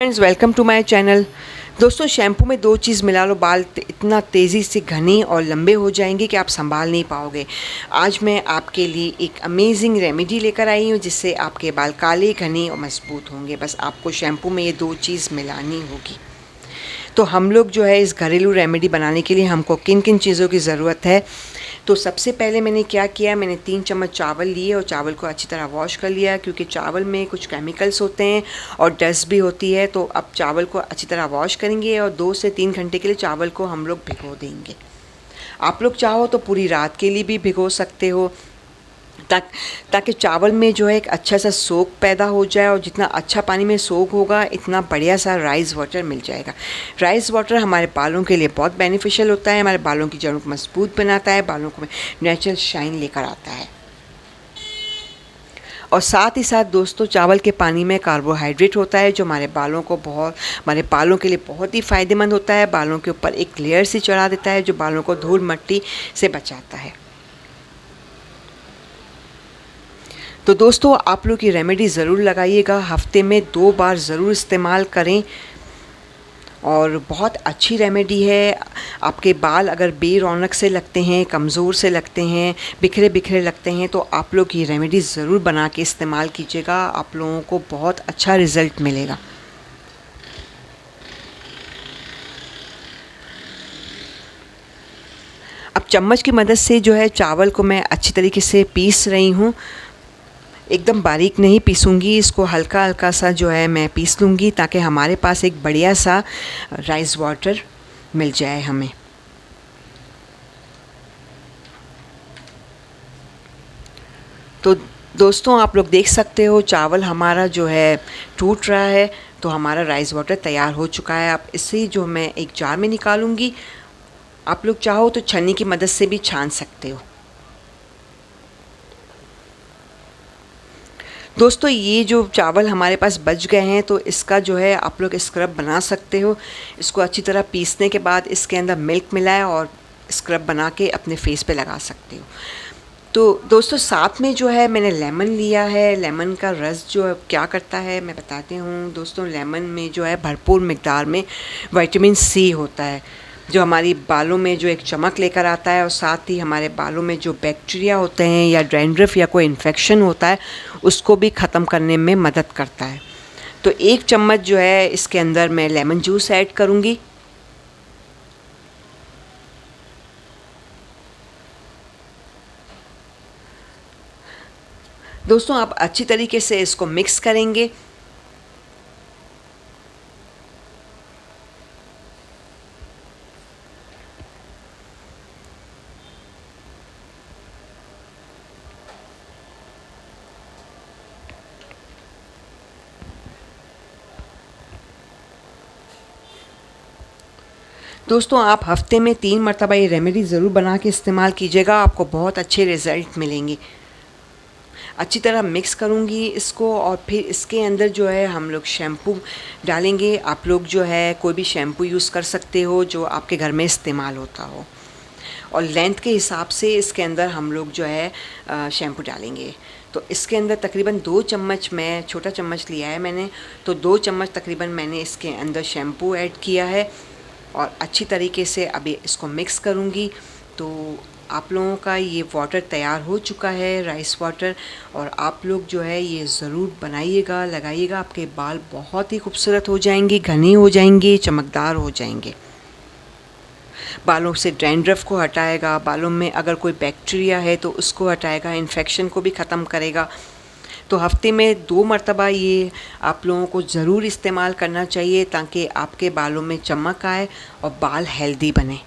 Friends, welcome to my channel. दोस्तों, shampoo में दो चीज़ मिला लो, बाल इतना तेज़ी से घने और लंबे हो जाएंगे कि आप संभाल नहीं पाओगे। आज मैं आपके लिए एक अमेजिंग रेमेडी लेकर आई हूँ जिससे आपके बाल काले, घने और मजबूत होंगे। बस आपको शैम्पू में ये दो चीज़ मिलानी होगी। तो हम लोग जो है इस घरेलू रेमेडी बनाने के लिए हमको किन किन चीज़ों की ज़रूरत है। तो सबसे पहले मैंने क्या किया, मैंने 3 चम्मच चावल लिए और चावल को अच्छी तरह वॉश कर लिया, क्योंकि चावल में कुछ केमिकल्स होते हैं और डस्ट भी होती है। तो अब चावल को अच्छी तरह वॉश करेंगे और 2 से 3 घंटे के लिए चावल को हम लोग भिगो देंगे। आप लोग चाहो तो पूरी रात के लिए भी भिगो सकते हो, ताकि चावल में जो है एक अच्छा सा सोख पैदा हो जाए, और जितना अच्छा पानी में सोख होगा इतना बढ़िया सा राइस वाटर मिल जाएगा। राइस वाटर हमारे बालों के लिए बहुत बेनिफिशियल होता है, हमारे बालों की जड़ों को मजबूत बनाता है, बालों को नेचुरल शाइन लेकर आता है। और साथ ही साथ दोस्तों, चावल के पानी में कार्बोहाइड्रेट होता है जो हमारे बालों के लिए बहुत ही फ़ायदेमंद होता है। बालों के ऊपर एक लेयर सी चढ़ा देता है जो बालों को धूल मिट्टी से बचाता है। तो दोस्तों, आप लोग ये रेमेडी ज़रूर लगाइएगा, हफ्ते में 2 बार ज़रूर इस्तेमाल करें, और बहुत अच्छी रेमेडी है। आपके बाल अगर बेरौनक से लगते हैं, कमज़ोर से लगते हैं, बिखरे बिखरे लगते हैं, तो आप लोग ये रेमेडी ज़रूर बना के इस्तेमाल कीजिएगा, आप लोगों को बहुत अच्छा रिज़ल्ट मिलेगा। अब चम्मच की मदद से जो है चावल को मैं अच्छी तरीके से पीस रही हूँ। एकदम बारीक नहीं पीसूँगी, इसको हल्का हल्का सा जो है मैं पीस लूँगी, ताकि हमारे पास एक बढ़िया सा राइस वाटर मिल जाए हमें। तो दोस्तों, आप लोग देख सकते हो चावल हमारा जो है टूट रहा है, तो हमारा राइस वाटर तैयार हो चुका है। अब इसे जो मैं एक जार में निकालूँगी, आप लोग चाहो तो छन्नी की मदद से भी छान सकते हो। दोस्तों, ये जो चावल हमारे पास बच गए हैं, तो इसका जो है आप लोग स्क्रब बना सकते हो। इसको अच्छी तरह पीसने के बाद इसके अंदर मिल्क मिलाएं और स्क्रब बना के अपने फेस पे लगा सकते हो। तो दोस्तों, साथ में जो है मैंने लेमन लिया है। लेमन का रस जो है क्या करता है मैं बताती हूँ। दोस्तों, लेमन में जो है भरपूर मिकदार में विटामिन सी होता है, जो हमारी बालों में जो एक चमक लेकर आता है, और साथ ही हमारे बालों में जो बैक्टीरिया होते हैं या डैंड्रफ या कोई इन्फेक्शन होता है उसको भी ख़त्म करने में मदद करता है। तो 1 चम्मच जो है इसके अंदर मैं लेमन जूस ऐड करूँगी। दोस्तों, आप अच्छी तरीके से इसको मिक्स करेंगे। दोस्तों, आप हफ्ते में 3 मरतबा ये रेमेडी ज़रूर बना के इस्तेमाल कीजिएगा, आपको बहुत अच्छे रिज़ल्ट मिलेंगे। अच्छी तरह मिक्स करूँगी इसको, और फिर इसके अंदर जो है हम लोग शैम्पू डालेंगे। आप लोग जो है कोई भी शैम्पू यूज़ कर सकते हो जो आपके घर में इस्तेमाल होता हो, और लेंथ के हिसाब से इसके अंदर हम लोग जो है शैम्पू डालेंगे। तो इसके अंदर तकरीबन 2 चम्मच, मैं छोटा चम्मच लिया है मैंने, तो 2 चम्मच तकरीबन मैंने इसके अंदर शैम्पू ऐड किया है, और अच्छी तरीके से अभी इसको मिक्स करूँगी। तो आप लोगों का ये वाटर तैयार हो चुका है, राइस वाटर, और आप लोग जो है ये ज़रूर बनाइएगा, लगाइएगा। आपके बाल बहुत ही खूबसूरत हो जाएंगे, घने हो जाएंगे, चमकदार हो जाएंगे। बालों से डैंड्रफ को हटाएगा, बालों में अगर कोई बैक्टीरिया है तो उसको हटाएगा, इन्फेक्शन को भी ख़त्म करेगा। तो हफ्ते में 2 मरतबा ये आप लोगों को ज़रूर इस्तेमाल करना चाहिए, ताकि आपके बालों में चमक आए और बाल हेल्दी बने।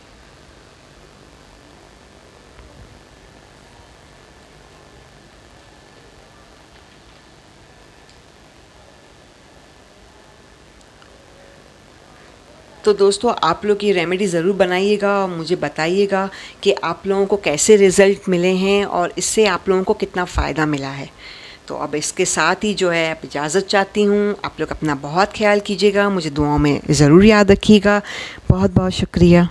तो दोस्तों, आप लोग ये रेमेडी ज़रूर बनाइएगा और मुझे बताइएगा कि आप लोगों को कैसे रिज़ल्ट मिले हैं और इससे आप लोगों को कितना फ़ायदा मिला है। तो अब इसके साथ ही जो है आप इजाज़त चाहती हूँ। आप लोग अपना बहुत ख्याल कीजिएगा, मुझे दुआओं में ज़रूर याद रखिएगा। बहुत बहुत शुक्रिया।